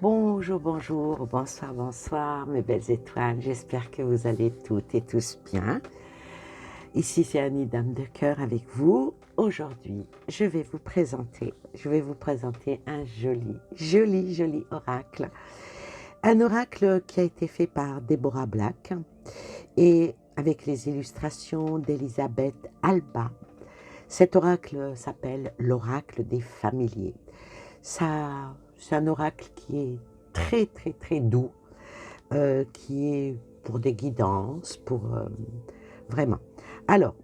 Bonjour, bonjour, bonsoir, bonsoir, mes belles étoiles. J'espère que vous allez toutes et tous bien. Ici, c'est Annie, Dame de Cœur, avec vous. Aujourd'hui, je vais vous présenter un joli oracle. Un oracle qui a été fait par Deborah Black et avec les illustrations d'Elisabeth Alba. Cet oracle s'appelle l'oracle des familiers. Ça, c'est un oracle qui est très doux, qui est pour des guidances, vraiment. Alors,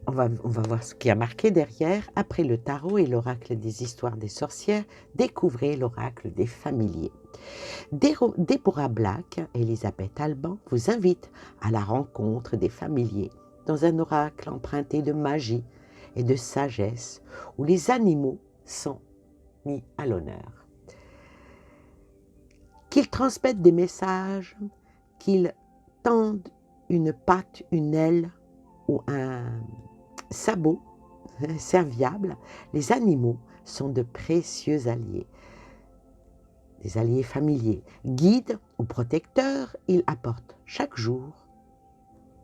on va voir ce qui a marqué derrière. Après le tarot et l'oracle des histoires des sorcières, découvrez l'oracle des familiers. Deborah Black, Elisabeth Alban, vous invite à la rencontre des familiers dans un oracle emprunté de magie et de sagesse où les animaux sont mis à l'honneur. Qu'ils transmettent des messages, qu'ils tendent une patte, une aile ou un sabot serviable, les animaux sont de précieux alliés. Des alliés familiers, guides ou protecteurs, ils apportent chaque jour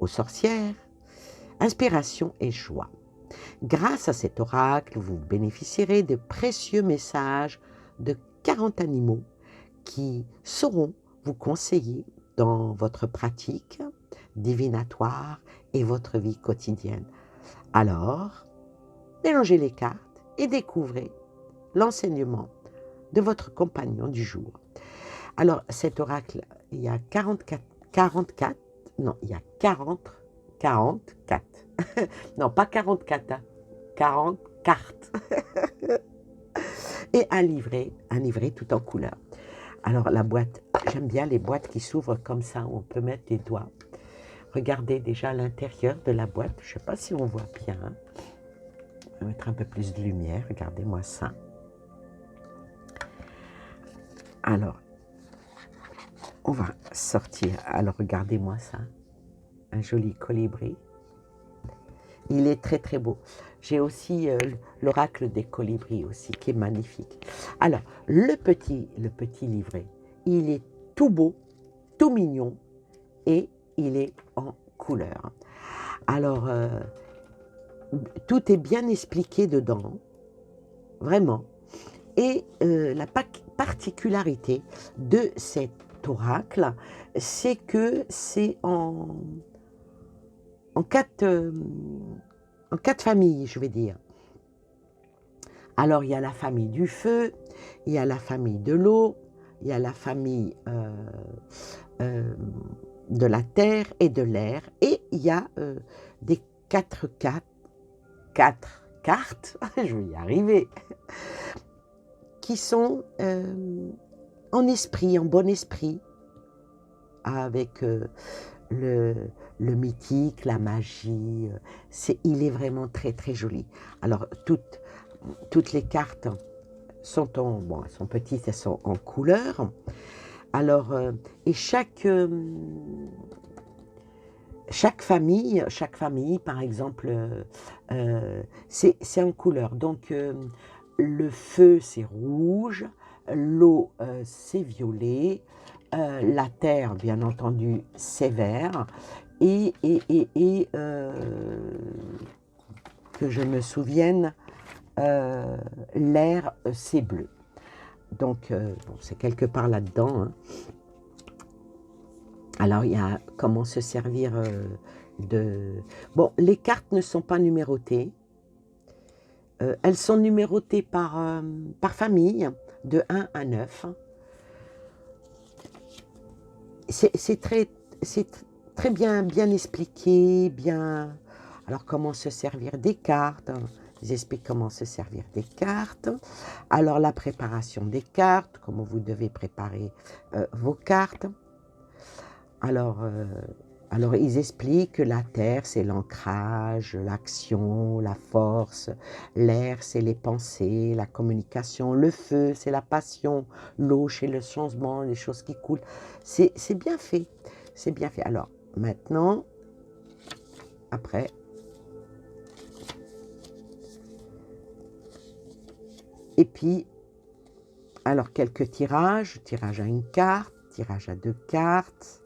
aux sorcières inspiration et joie. Grâce à cet oracle, vous bénéficierez de précieux messages de 40 animaux qui sauront vous conseiller dans votre pratique divinatoire et votre vie quotidienne. Alors, mélangez les cartes et découvrez l'enseignement de votre compagnon du jour. Alors, cet oracle, il y a 44, non, il y a 44, non, pas 44, hein, 40 cartes, et un livret tout en couleur. Alors, la boîte, j'aime bien les boîtes qui s'ouvrent comme ça, où on peut mettre les doigts. Regardez déjà l'intérieur de la boîte, je ne sais pas si on voit bien. On va mettre un peu plus de lumière, regardez-moi ça. Alors, on va sortir, alors regardez-moi ça, un joli colibri. Il est très beau. J'ai aussi l'oracle des colibris aussi, qui est magnifique. Alors, le petit livret, il est tout beau, tout mignon, et il est en couleur. Alors, tout est bien expliqué dedans, vraiment. Et la particularité de cet oracle, c'est que c'est en quatre familles, je vais dire. Alors, il y a la famille du feu, il y a la famille de l'eau, il y a la famille de la terre et de l'air, et il y a des quatre cartes, je vais y arriver, qui sont en esprit, en bon esprit, avec le mythique, la magie. Il est vraiment très joli. Alors, toutes les cartes sont elles sont petites, elles sont en couleur. Alors, et chaque famille, par exemple, c'est en couleur. Donc, le feu, c'est rouge, l'eau, c'est violet, la terre, bien entendu, c'est vert, et que je me souvienne, l'air, c'est bleu. Donc, bon, c'est quelque part là-dedans, hein. Alors, il y a comment se servir de... Bon, les cartes ne sont pas numérotées. Elles sont numérotées par famille, de 1 à 9. C'est très bien expliqué, bien... Alors, comment se servir des cartes? Ils expliquent comment se servir des cartes. Alors, la préparation des cartes, comment vous devez préparer vos cartes. Alors, ils expliquent que la terre, c'est l'ancrage, l'action, la force. L'air, c'est les pensées, la communication. Le feu, c'est la passion. L'eau, c'est le changement, les choses qui coulent. C'est bien fait. C'est bien fait. Alors, maintenant, après, et puis, Alors, quelques tirages. Tirage à une carte, tirage à 2 cartes.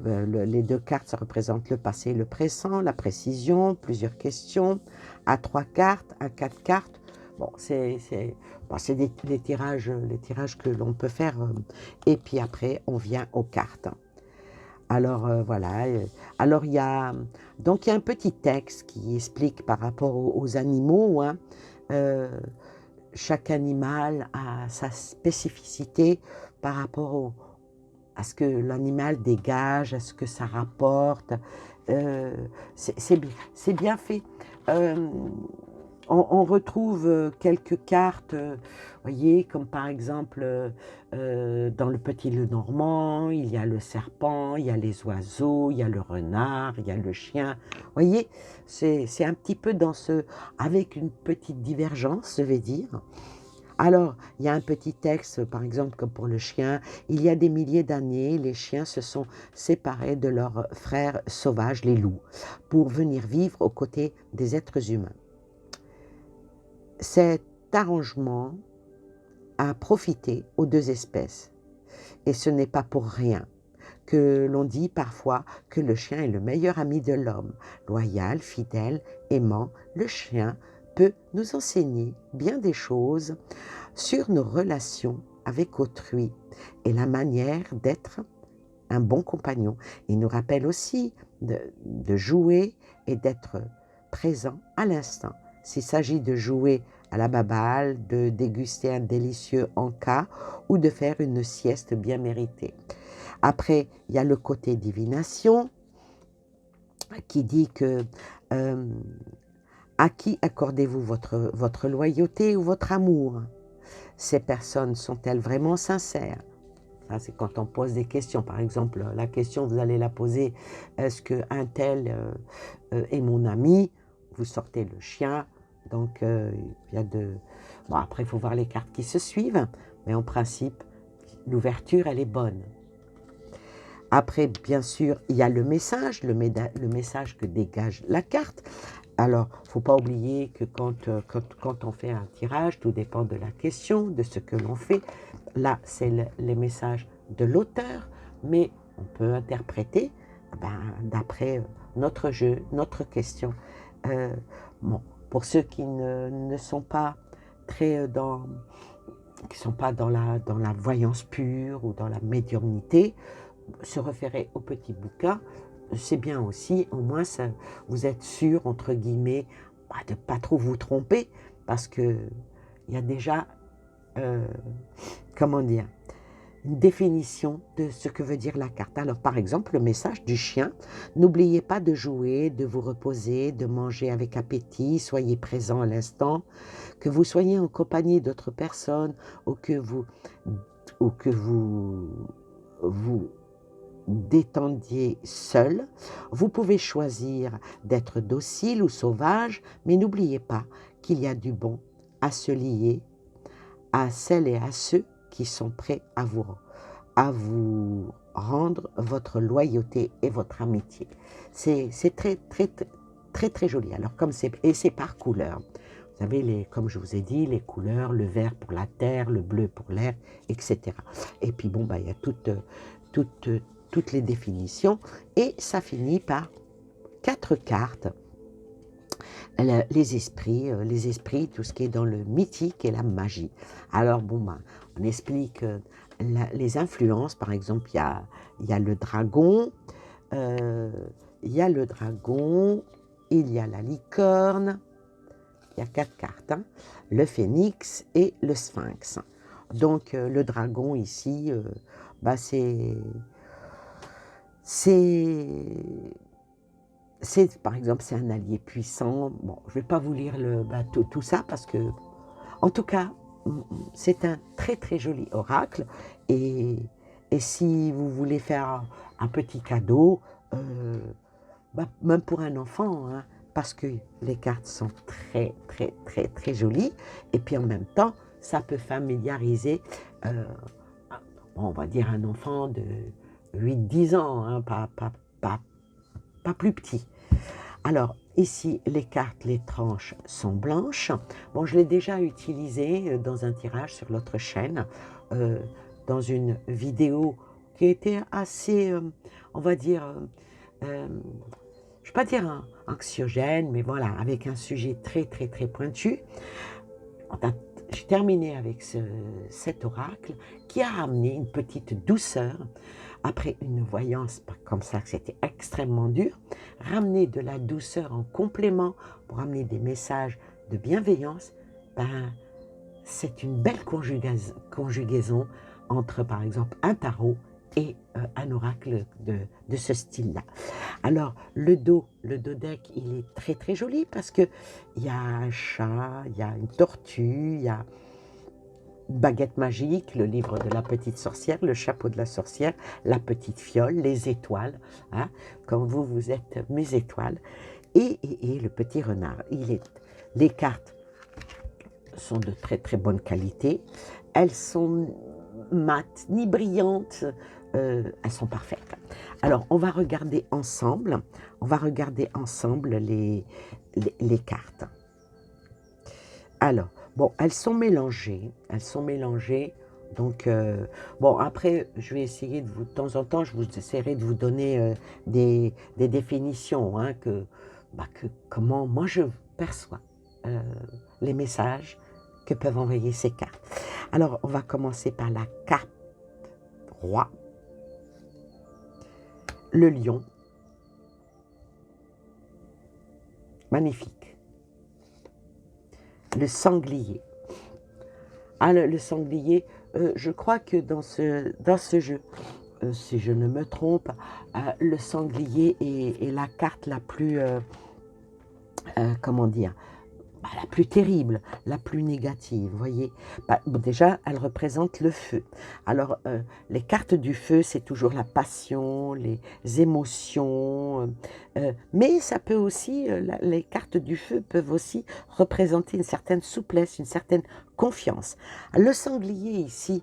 Les 2 cartes, ça représente le passé et le présent, la précision, plusieurs questions. À 3 cartes, à 4 cartes. Bon, c'est les tirages que l'on peut faire. Et puis après, on vient aux cartes. Alors voilà, alors donc il y a un petit texte qui explique par rapport aux animaux, hein, euh, chaque animal a sa spécificité par rapport à ce que l'animal dégage, à ce que ça rapporte. Euh, c'est bien fait. Euh, on retrouve quelques cartes, voyez, comme par exemple dans le Petit Lenormand, il y a le serpent, il y a les oiseaux, il y a le renard, il y a le chien. Voyez, c'est un petit peu dans avec une petite divergence, je vais dire. Alors, il y a un petit texte, par exemple, comme pour le chien. Il y a des milliers d'années, les chiens se sont séparés de leurs frères sauvages, les loups, pour venir vivre aux côtés des êtres humains. Cet arrangement a profité aux 2 espèces. Et ce n'est pas pour rien que l'on dit parfois que le chien est le meilleur ami de l'homme. Loyal, fidèle, aimant, le chien peut nous enseigner bien des choses sur nos relations avec autrui et la manière d'être un bon compagnon. Il nous rappelle aussi de jouer et d'être présent à l'instant. S'il s'agit de jouer à la baballe, de déguster un délicieux encas ou de faire une sieste bien méritée. Après, il y a le côté divination qui dit que à qui accordez-vous votre loyauté ou votre amour? Ces personnes sont-elles vraiment sincères? Ça, c'est quand on pose des questions. Par exemple, la question, vous allez la poser, est-ce qu'un tel est mon ami? Vous sortez le chien. Donc, il y a Bon, après, il faut voir les cartes qui se suivent. Mais en principe, l'ouverture, elle est bonne. Après, bien sûr, il y a le message que dégage la carte. Alors, il ne faut pas oublier que quand on fait un tirage, tout dépend de la question, de ce que l'on fait. Là, c'est les messages de l'auteur, mais on peut interpréter d'après notre jeu, notre question. Bon, pour ceux qui ne sont pas très qui sont pas dans la voyance pure ou dans la médiumnité, se référer au petit bouquin, c'est bien aussi, au moins ça, vous êtes sûr, entre guillemets, de ne pas trop vous tromper, parce que il y a déjà, comment dire, une définition de ce que veut dire la carte. Alors par exemple, le message du chien, n'oubliez pas de jouer, de vous reposer, de manger avec appétit, soyez présent à l'instant, que vous soyez en compagnie d'autres personnes ou que vous vous détendiez seul. Vous pouvez choisir d'être docile ou sauvage, mais n'oubliez pas qu'il y a du bon à se lier à celles et à ceux qui sont prêts à vous rendre votre loyauté et votre amitié. C'est très, très, très, très joli. Alors, et c'est par couleur. Vous savez, comme je vous ai dit, les couleurs, le vert pour la terre, le bleu pour l'air, etc. Et puis, bon, il y a toutes les définitions. Et ça finit par 4 cartes. Les esprits, tout ce qui est dans le mythique et la magie. Alors, bon, on explique les influences. Par exemple, il y a le dragon, il y a la licorne, il y a 4 cartes, hein, le phénix et le sphinx. Donc, le dragon ici, par exemple, c'est un allié puissant. Bon, je ne vais pas vous lire tout ça parce que, en tout cas, c'est un très très joli oracle. Et si vous voulez faire un petit cadeau, même pour un enfant, hein, parce que les cartes sont très très très très jolies. Et puis en même temps, ça peut familiariser, on va dire un enfant de 8-10 ans, hein, pas plus petit. Alors, ici, les cartes, les tranches sont blanches. Bon, je l'ai déjà utilisé dans un tirage sur l'autre chaîne, euh, dans une vidéo qui était assez, on va dire, je ne vais pas dire anxiogène, mais voilà, avec un sujet très, très, très pointu. J'ai terminé avec cet oracle qui a ramené une petite douceur après une voyance comme ça, que c'était extrêmement dur, ramener de la douceur en complément pour amener des messages de bienveillance, ben, c'est une belle conjugaison entre, par exemple, un tarot et un oracle de ce style-là. Alors, le dos deck, il est très très joli parce que il y a un chat, il y a une tortue, il y a Baguette magique, le livre de la petite sorcière, le chapeau de la sorcière, la petite fiole, les étoiles, hein, comme vous êtes mes étoiles, et le petit renard. Les cartes sont de très très bonne qualité, elles sont mates, ni brillantes, elles sont parfaites. Alors, on va regarder ensemble les cartes. Alors, bon, elles sont mélangées, donc, bon, après, je vais essayer de temps en temps, je vous essaierai de vous donner des définitions, hein, comment moi je perçois euh, les messages que peuvent envoyer ces cartes. Alors, on va commencer par la carte roi, le lion, magnifique, le sanglier. Ah, le sanglier, je crois que dans ce jeu, si je ne me trompe, le sanglier est la carte la plus, comment dire, la plus terrible, la plus négative, vous voyez. Bon, déjà, elle représente le feu. Alors, les cartes du feu, c'est toujours la passion, les émotions, mais ça peut aussi, les cartes du feu peuvent aussi représenter une certaine souplesse, une certaine confiance. Le sanglier ici,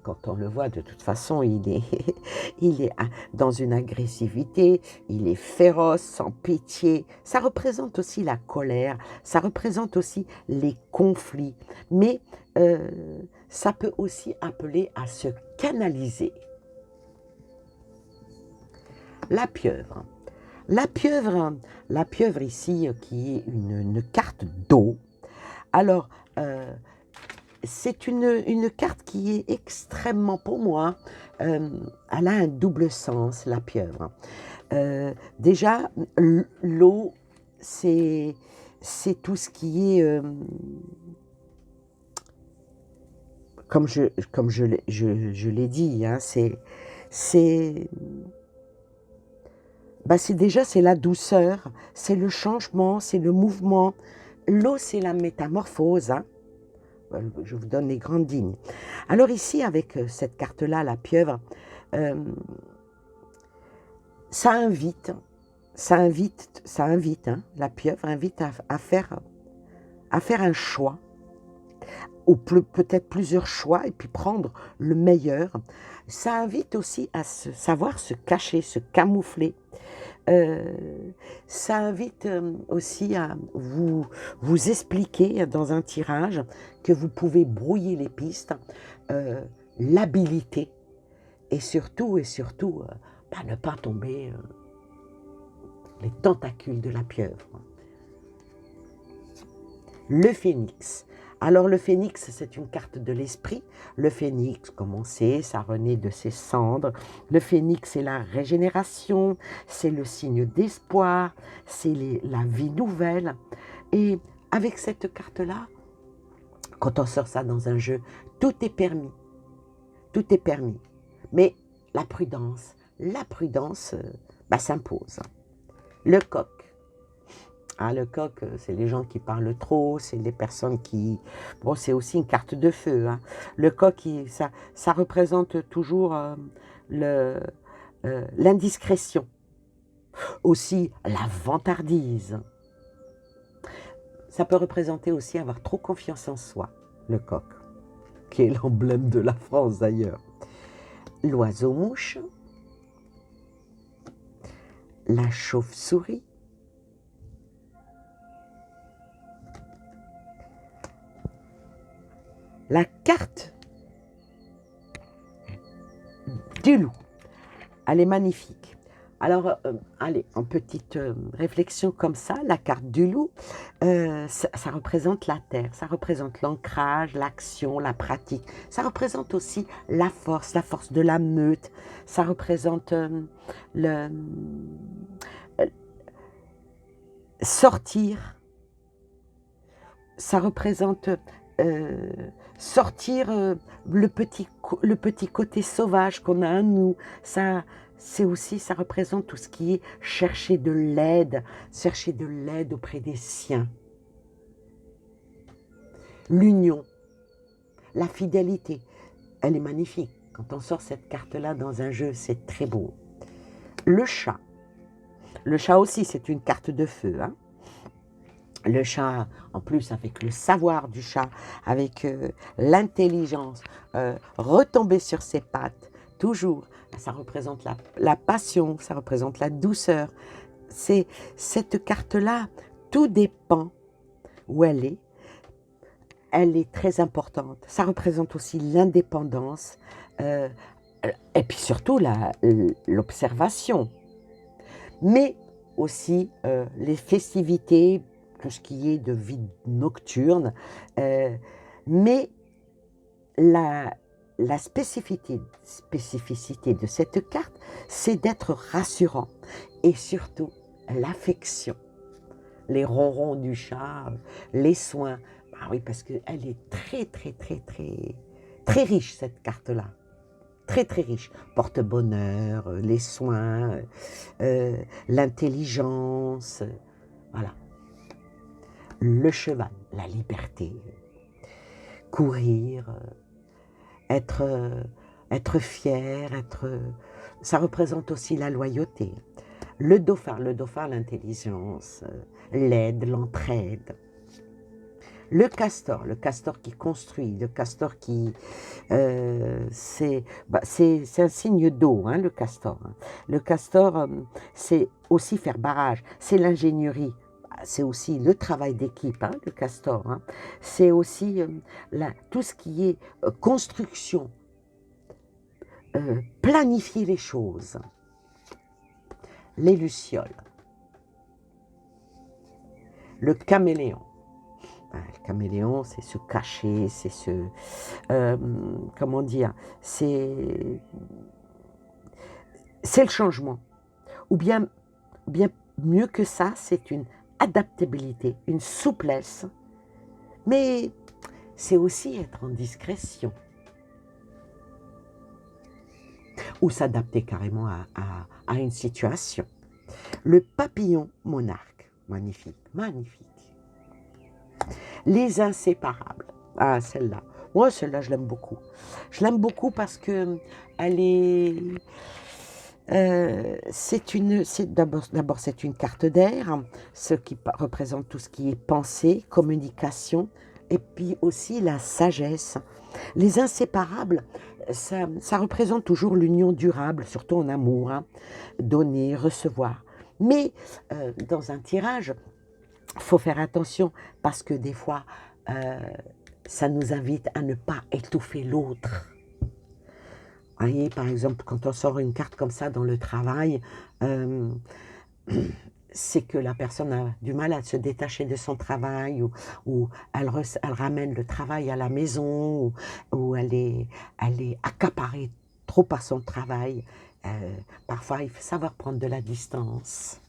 quand on le voit, de toute façon, il est dans une agressivité, il est féroce, sans pitié. Ça représente aussi la colère, ça représente aussi les conflits, mais ça peut aussi appeler à se canaliser. La pieuvre. La pieuvre ici, qui est une carte d'eau. Alors, c'est une carte qui est extrêmement, pour moi, elle a un double sens, la pieuvre. Déjà, l'eau, c'est tout ce qui est, comme je l'ai dit, hein, déjà, c'est la douceur, c'est le changement, c'est le mouvement. L'eau, c'est la métamorphose, hein. Je vous donne les grandes lignes. Alors ici, avec cette carte-là, la pieuvre, ça invite, hein, la pieuvre invite à faire un choix, ou peut-être plusieurs choix, et puis prendre le meilleur. Ça invite aussi à savoir se cacher, se camoufler. Ça invite aussi à vous expliquer dans un tirage que vous pouvez brouiller les pistes, l'habilité, et surtout, ne pas tomber les tentacules de la pieuvre. Le phénix. Alors le phénix, c'est une carte de l'esprit. Le phénix, comme on sait, ça renaît de ses cendres. Le phénix, c'est la régénération, c'est le signe d'espoir, c'est la vie nouvelle. Et avec cette carte-là, quand on sort ça dans un jeu, tout est permis. Tout est permis. Mais la prudence s'impose. Le coq. Ah, le coq, c'est les gens qui parlent trop, c'est les personnes qui... Bon, c'est aussi une carte de feu, hein. Le coq, ça représente toujours l'indiscrétion. Aussi, la vantardise. Ça peut représenter aussi avoir trop confiance en soi, le coq, qui est l'emblème de la France d'ailleurs. L'oiseau-mouche, la chauve-souris, La carte du loup, elle est magnifique. Alors, allez, en petite réflexion comme ça, la carte du loup, ça représente la terre, ça représente l'ancrage, l'action, la pratique. Ça représente aussi la force de la meute. Ça représente le sortir. Ça représente euh, sortir le petit côté sauvage qu'on a en nous. Ça, c'est aussi, ça représente tout ce qui est chercher de l'aide auprès des siens. L'union, la fidélité, elle est magnifique. Quand on sort cette carte-là dans un jeu, c'est très beau. Le chat aussi, c'est une carte de feu, hein. Le chat, en plus, avec le savoir du chat, avec l'intelligence, retomber sur ses pattes, toujours, ça représente la passion, ça représente la douceur. C'est cette carte-là, tout dépend où elle est très importante. Ça représente aussi l'indépendance, et puis surtout l'observation, mais aussi les festivités, tout ce qui est de vie nocturne, mais la spécificité de cette carte, c'est d'être rassurant et surtout l'affection. Les ronrons du chat, les soins. Ah oui, parce qu'elle est très, très, très, très, très riche, cette carte-là. Très, très riche. Porte-bonheur, les soins, l'intelligence, voilà. Le cheval, la liberté, courir, être fier, ça représente aussi la loyauté. Le dauphin, l'intelligence, l'aide, l'entraide. Le castor qui construit, le castor qui... c'est un signe d'eau, hein, le castor. Le castor, c'est aussi faire barrage, c'est l'ingénierie. C'est aussi le travail d'équipe, hein, le castor. Hein. C'est aussi tout ce qui est construction, planifier les choses. Les lucioles. Le caméléon. Le caméléon, c'est se cacher, c'est comment dire, c'est le changement. Ou bien mieux que ça, c'est une adaptabilité, une souplesse, mais c'est aussi être en discrétion. Ou s'adapter carrément à une situation. Le papillon monarque, magnifique, magnifique. Les inséparables, ah celle-là, moi celle-là je l'aime beaucoup. Je l'aime beaucoup parce que elle est... d'abord c'est une carte d'air, ce qui représente tout ce qui est pensée, communication, et puis aussi la sagesse. Les inséparables, ça représente toujours l'union durable, surtout en amour, hein, donner, recevoir. Mais dans un tirage, il faut faire attention parce que des fois, ça nous invite à ne pas étouffer l'autre. Vous voyez, par exemple, quand on sort une carte comme ça dans le travail, c'est que la personne a du mal à se détacher de son travail ou elle ramène le travail à la maison ou elle est accaparée trop par son travail. Parfois, il faut savoir prendre de la distance.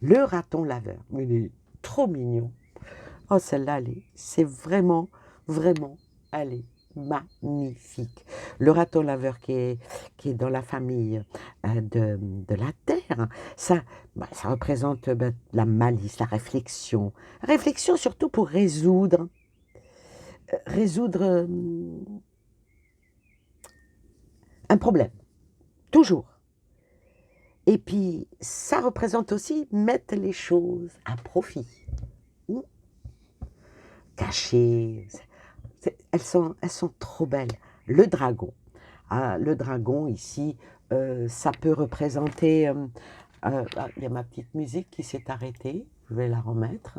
Le raton laveur, il est trop mignon. Oh, celle-là, c'est vraiment, vraiment, elle est magnifique. Le raton laveur qui est dans la famille de la terre, ça représente la malice, la réflexion. Réflexion surtout pour résoudre un problème, toujours. Et puis, ça représente aussi mettre les choses à profit. Cachées. Elles sont trop belles. Le dragon. Ah, le dragon, ici, ça peut représenter... il y a ma petite musique qui s'est arrêtée. Je vais la remettre.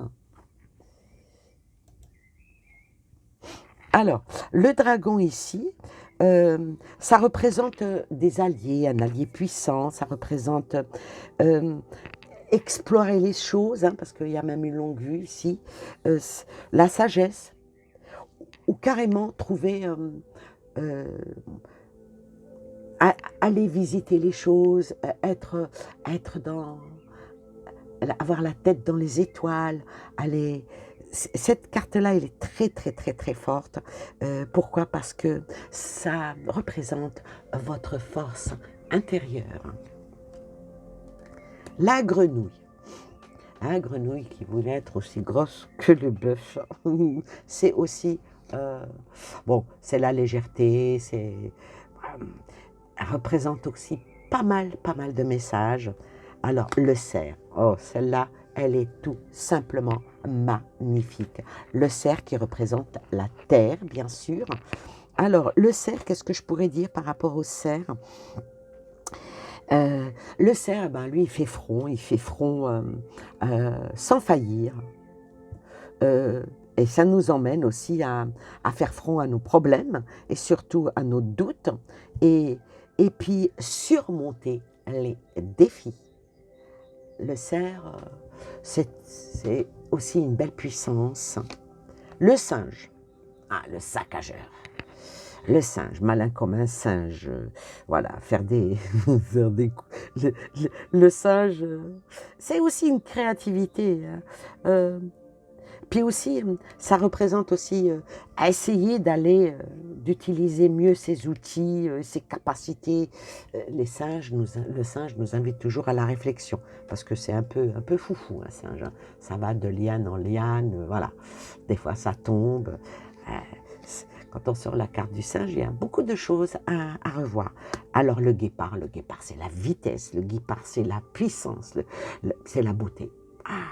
Alors, le dragon ici, ça représente des alliés, un allié puissant, ça représente euh, explorer les choses, hein, parce qu'il y a même une longue vue ici, la sagesse, ou carrément trouver, euh, aller visiter les choses, être dans, avoir la tête dans les étoiles, aller... Cette carte-là, elle est très, très, très, très forte. Pourquoi? Parce que ça représente votre force intérieure. La grenouille. La grenouille qui voulait être aussi grosse que le bœuf. C'est aussi... bon, c'est la légèreté, elle représente aussi pas mal de messages. Alors, le cerf, oh, celle-là, elle est tout simplement magnifique. Le cerf qui représente la terre, bien sûr. Alors, le cerf, qu'est-ce que je pourrais dire par rapport au cerf? Le cerf, ben, lui, il fait front sans faillir. Et ça nous emmène aussi à faire front à nos problèmes et surtout à nos doutes et puis surmonter les défis. Le cerf, c'est aussi une belle puissance. Le singe, ah, le saccageur. Le singe, malin comme un singe, voilà, faire des... faire des le singe, c'est aussi une créativité. Hein. Puis aussi, ça représente aussi à essayer d'aller, d'utiliser mieux ses outils, ses capacités. Le singe nous invite toujours à la réflexion, parce que c'est un peu foufou, un singe. Hein. Ça va de liane en liane, voilà. Des fois, ça tombe. Quand on sort la carte du singe, il y a beaucoup de choses à revoir. Alors, le guépard, c'est la vitesse. Le guépard, c'est la puissance. C'est la beauté. Ah!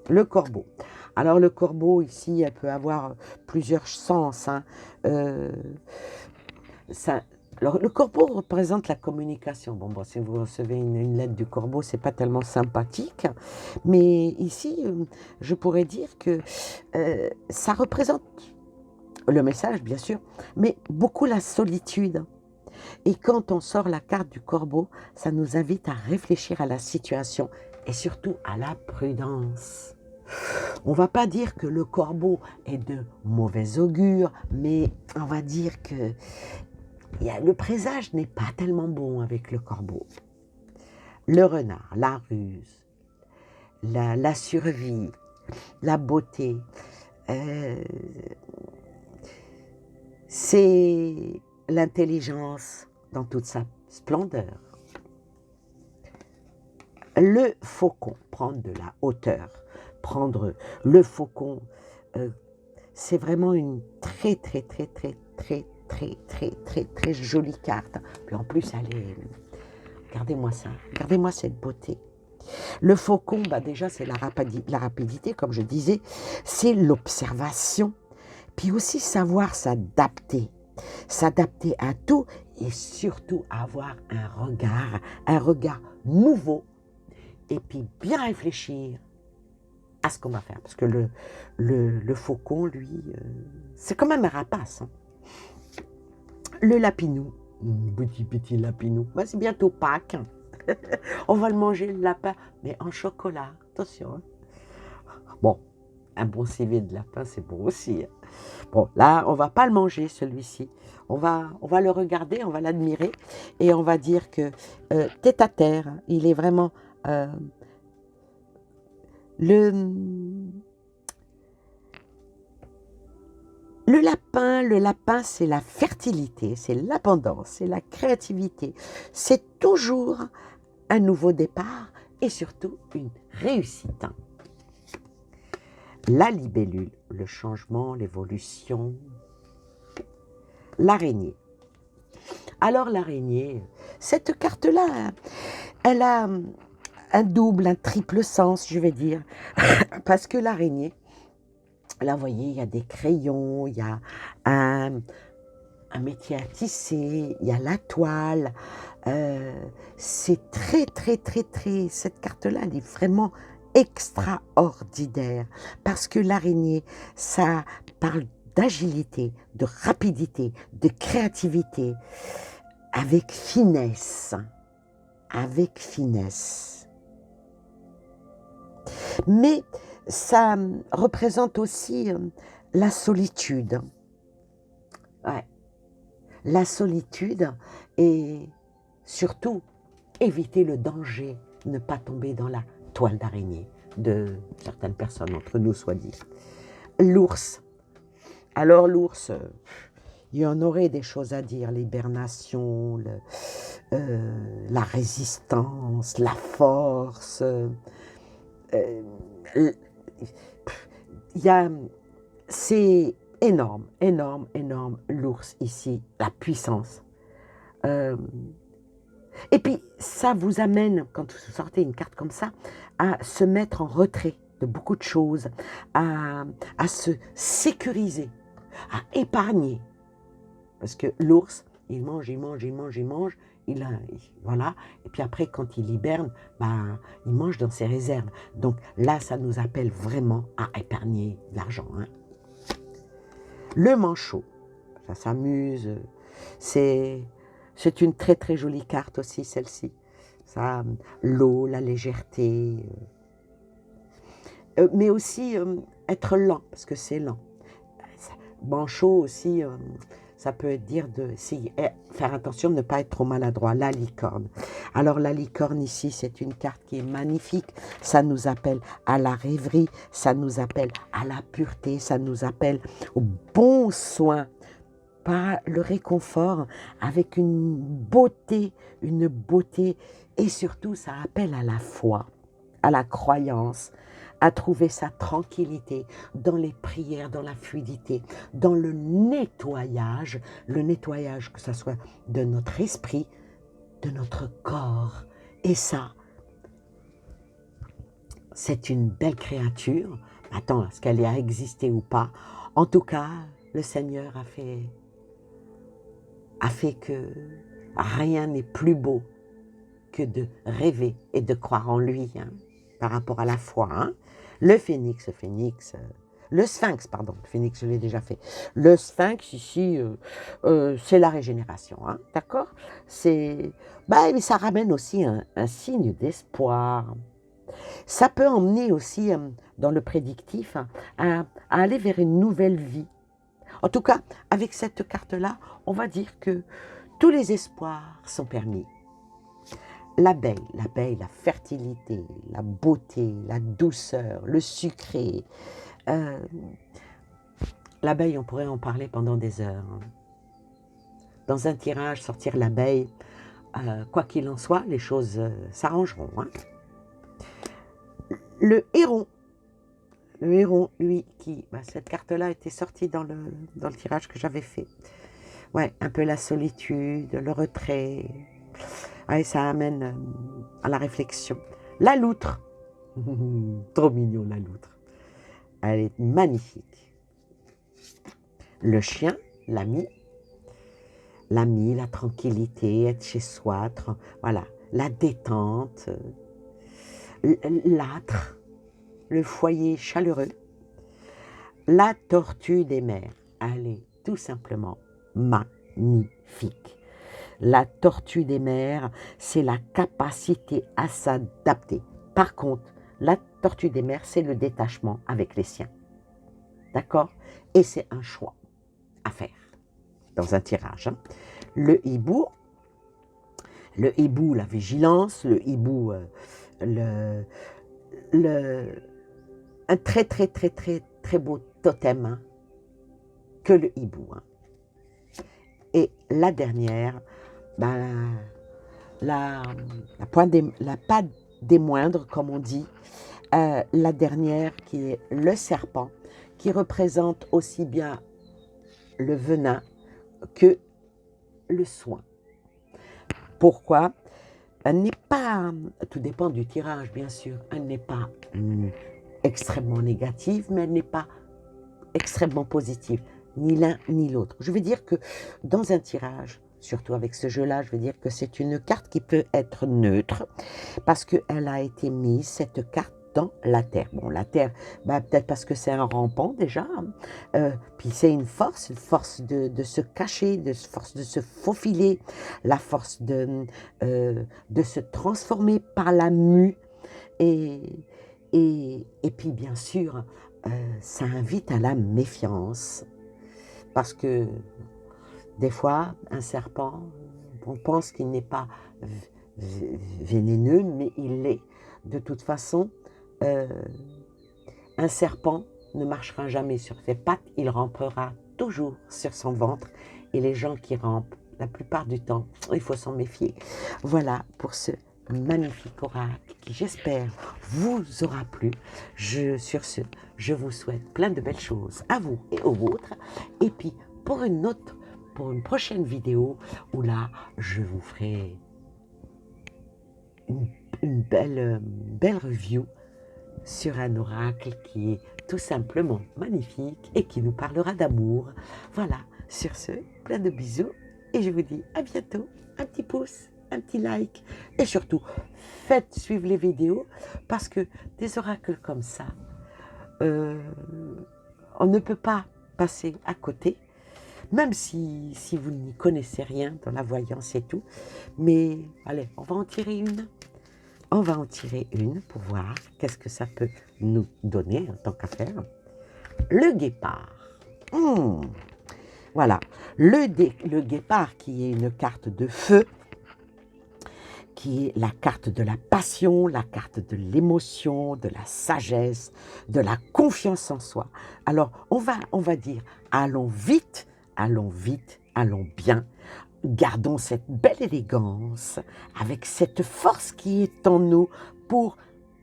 Le corbeau. Alors le corbeau ici, elle peut avoir plusieurs sens. Hein. Alors le corbeau représente la communication. Bon, si vous recevez une lettre du corbeau, c'est pas tellement sympathique. Mais ici, je pourrais dire que ça représente le message, bien sûr, mais beaucoup la solitude. Et quand on sort la carte du corbeau, ça nous invite à réfléchir à la situation et surtout à la prudence. On ne va pas dire que le corbeau est de mauvais augure, mais on va dire que le présage n'est pas tellement bon avec le corbeau. Le renard, la ruse, la survie, la beauté, c'est l'intelligence dans toute sa splendeur. Le faucon, prendre de la hauteur. Prendre le faucon, c'est vraiment une très jolie carte. Puis en plus, elle est... Regardez-moi ça, regardez-moi cette beauté. Le faucon, bah déjà, c'est la rapidité, comme je disais, c'est l'observation, puis aussi savoir s'adapter à tout et surtout avoir un regard nouveau et puis bien réfléchir à ce qu'on va faire. Parce que le faucon, lui, c'est quand même un rapace. Hein. Le lapinou, petit lapinou, bah, c'est bientôt Pâques. On va le manger, le lapin, mais en chocolat. Attention. Hein. Bon, un bon civet de lapin, c'est bon aussi. Hein. Bon, là, on va pas le manger, celui-ci. On va le regarder, on va l'admirer, et on va dire que tête à terre, il est vraiment... Le lapin, c'est la fertilité, c'est l'abondance, c'est la créativité. C'est toujours un nouveau départ et surtout une réussite. La libellule, le changement, l'évolution. L'araignée. Alors l'araignée, cette carte-là, elle a un double, un triple sens, je vais dire. Parce que l'araignée, là, vous voyez, il y a des crayons, il y a un métier à tisser, il y a la toile. C'est très, cette carte-là, elle est vraiment extraordinaire. Parce que l'araignée, ça parle d'agilité, de rapidité, de créativité, avec finesse, avec finesse. Mais ça représente aussi la solitude. Ouais. La solitude et surtout éviter le danger, ne pas tomber dans la toile d'araignée de certaines personnes entre nous, soit dit. L'ours. Alors l'ours, il y en aurait des choses à dire, l'hibernation, la résistance, la force. C'est énorme, énorme, énorme, l'ours ici, la puissance. Et puis, ça vous amène, quand vous sortez une carte comme ça, à se mettre en retrait de beaucoup de choses, à se sécuriser, à épargner. Parce que l'ours, il mange, il mange, il mange, il mange, voilà. Et puis après, quand il hiberne, il mange dans ses réserves. Donc là, ça nous appelle vraiment à épargner de l'argent. Hein. Le manchot, ça s'amuse, c'est une très très jolie carte aussi, celle-ci. Ça, l'eau, la légèreté, mais aussi être lent, parce que c'est lent. Manchot aussi, ça peut dire faire attention de ne pas être trop maladroit. La licorne. Alors la licorne ici, c'est une carte qui est magnifique. Ça nous appelle à la rêverie, ça nous appelle à la pureté, ça nous appelle au bon soin, par le réconfort, avec une beauté, et surtout ça appelle à la foi, à la croyance, à trouver sa tranquillité dans les prières, dans la fluidité, dans le nettoyage que ce soit de notre esprit, de notre corps. Et ça, c'est une belle créature. Attends, est-ce qu'elle a existé ou pas? En tout cas, le Seigneur a fait que rien n'est plus beau que de rêver et de croire en lui, hein, par rapport à la foi. Hein. Le phénix, le sphinx, pardon, le phénix, je l'ai déjà fait. Le sphinx, ici, c'est la régénération, hein, d'accord? Mais ça ramène aussi un signe d'espoir. Ça peut emmener aussi, dans le prédictif, à aller vers une nouvelle vie. En tout cas, avec cette carte-là, on va dire que tous les espoirs sont permis. L'abeille, la fertilité, la beauté, la douceur, le sucré. L'abeille, on pourrait en parler pendant des heures. Dans un tirage, sortir l'abeille, quoi qu'il en soit, les choses s'arrangeront. Hein. Le héron, lui, cette carte-là était sortie dans le tirage que j'avais fait. Ouais, un peu la solitude, le retrait. Ouais, ça amène à la réflexion. La loutre. Trop mignon, la loutre. Elle est magnifique. Le chien, l'ami, la tranquillité, être chez soi, voilà, la détente, l'âtre, le foyer chaleureux, la tortue des mers. Elle est tout simplement magnifique. La tortue des mers, c'est la capacité à s'adapter. Par contre, la tortue des mers, c'est le détachement avec les siens. D'accord? Et c'est un choix à faire dans un tirage. Hein. Le hibou, la vigilance, le hibou, un très, très, très, très, très beau totem, hein, que le hibou. Hein. Et la dernière, pas des moindres, comme on dit, la dernière qui est le serpent, qui représente aussi bien le venin que le soin. Pourquoi? Elle n'est pas, tout dépend du tirage bien sûr, elle n'est pas extrêmement négative, mais elle n'est pas extrêmement positive, ni l'un ni l'autre. Je veux dire que dans un tirage, surtout avec ce jeu-là, je veux dire que c'est une carte qui peut être neutre, parce qu'elle a été mise, cette carte, dans la terre. Bon, la terre, bah, peut-être parce que c'est un rampant déjà, puis c'est une force de se cacher, force de se faufiler, la force de se transformer par la mue. Et puis bien sûr, ça invite à la méfiance, parce que des fois, un serpent, on pense qu'il n'est pas vénéneux, mais il l'est. De toute façon, un serpent ne marchera jamais sur ses pattes, il rampera toujours sur son ventre. Et les gens qui rampent, la plupart du temps, il faut s'en méfier. Voilà pour ce magnifique oracle qui, j'espère, vous aura plu. Sur ce, je vous souhaite plein de belles choses à vous et aux vôtres. Et puis, pour une prochaine vidéo, où là, je vous ferai une belle review sur un oracle qui est tout simplement magnifique et qui nous parlera d'amour. Voilà, sur ce, plein de bisous et je vous dis à bientôt. Un petit pouce, un petit like et surtout, faites suivre les vidéos parce que des oracles comme ça, on ne peut pas passer à côté, même si vous n'y connaissez rien dans la voyance et tout. Mais allez, on va en tirer une. On va en tirer une pour voir qu'est-ce que ça peut nous donner en tant qu'affaire. Le guépard. Voilà, le guépard qui est une carte de feu, qui est la carte de la passion, la carte de l'émotion, de la sagesse, de la confiance en soi. Alors, on va dire, allons vite, allons bien. Gardons cette belle élégance, avec cette force qui est en nous pour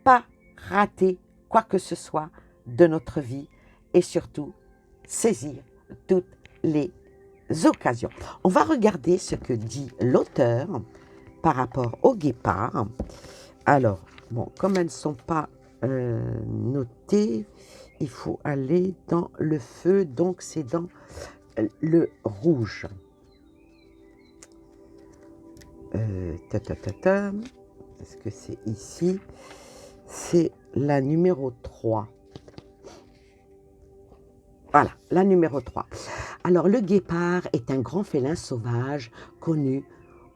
pas rater quoi que ce soit de notre vie et surtout saisir toutes les occasions. On va regarder ce que dit l'auteur par rapport au guépard. Alors, bon, comme elles ne sont pas notées, il faut aller dans le feu, donc c'est dans le rouge. Est-ce que c'est ici? C'est la numéro 3. Voilà, la numéro 3. Alors, le guépard est un grand félin sauvage connu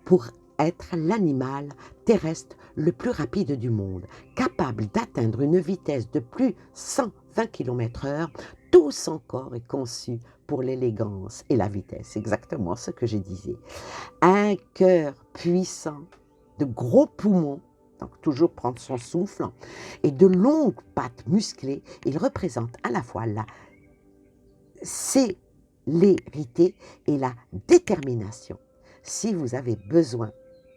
pour être l'animal terrestre le plus rapide du monde, capable d'atteindre une vitesse de plus de 120 km/h. Tout son corps est conçu pour l'élégance et la vitesse, exactement ce que je disais. Un cœur puissant, de gros poumons, donc toujours prendre son souffle, et de longues pattes musclées, il représente à la fois la célérité et la détermination. Si vous avez besoin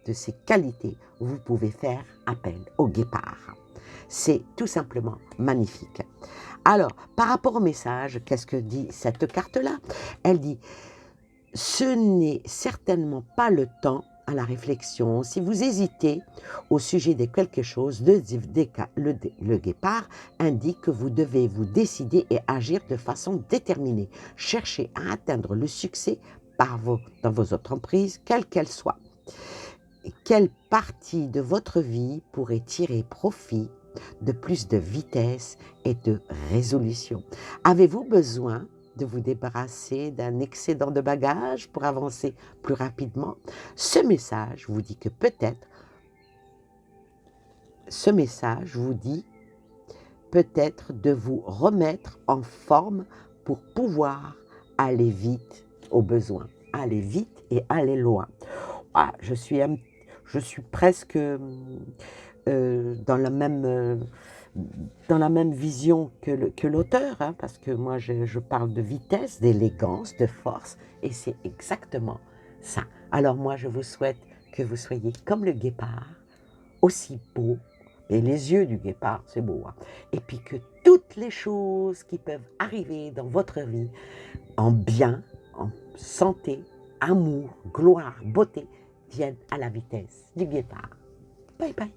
de ces qualités, vous pouvez faire appel au guépard. C'est tout simplement magnifique. Alors, par rapport au message, qu'est-ce que dit cette carte-là? Elle dit « Ce n'est certainement pas le temps à la réflexion. Si vous hésitez au sujet de quelque chose, le guépard indique que vous devez vous décider et agir de façon déterminée. Cherchez à atteindre le succès dans vos entreprises, quelles qu'elles soient. Quelle partie de votre vie pourrait tirer profit de plus de vitesse et de résolution? Avez-vous besoin de vous débarrasser d'un excédent de bagages pour avancer plus rapidement? Ce message vous dit peut-être de vous remettre en forme pour pouvoir aller vite au besoin, aller vite et aller loin. Ah, je suis presque dans la même vision que l'auteur, hein, parce que moi je parle de vitesse, d'élégance, de force, et c'est exactement ça. Alors moi je vous souhaite que vous soyez comme le guépard, aussi beau, et les yeux du guépard, c'est beau, hein, et puis que toutes les choses qui peuvent arriver dans votre vie, en bien, en santé, amour, gloire, beauté, viennent à la vitesse du guépard. Bye bye.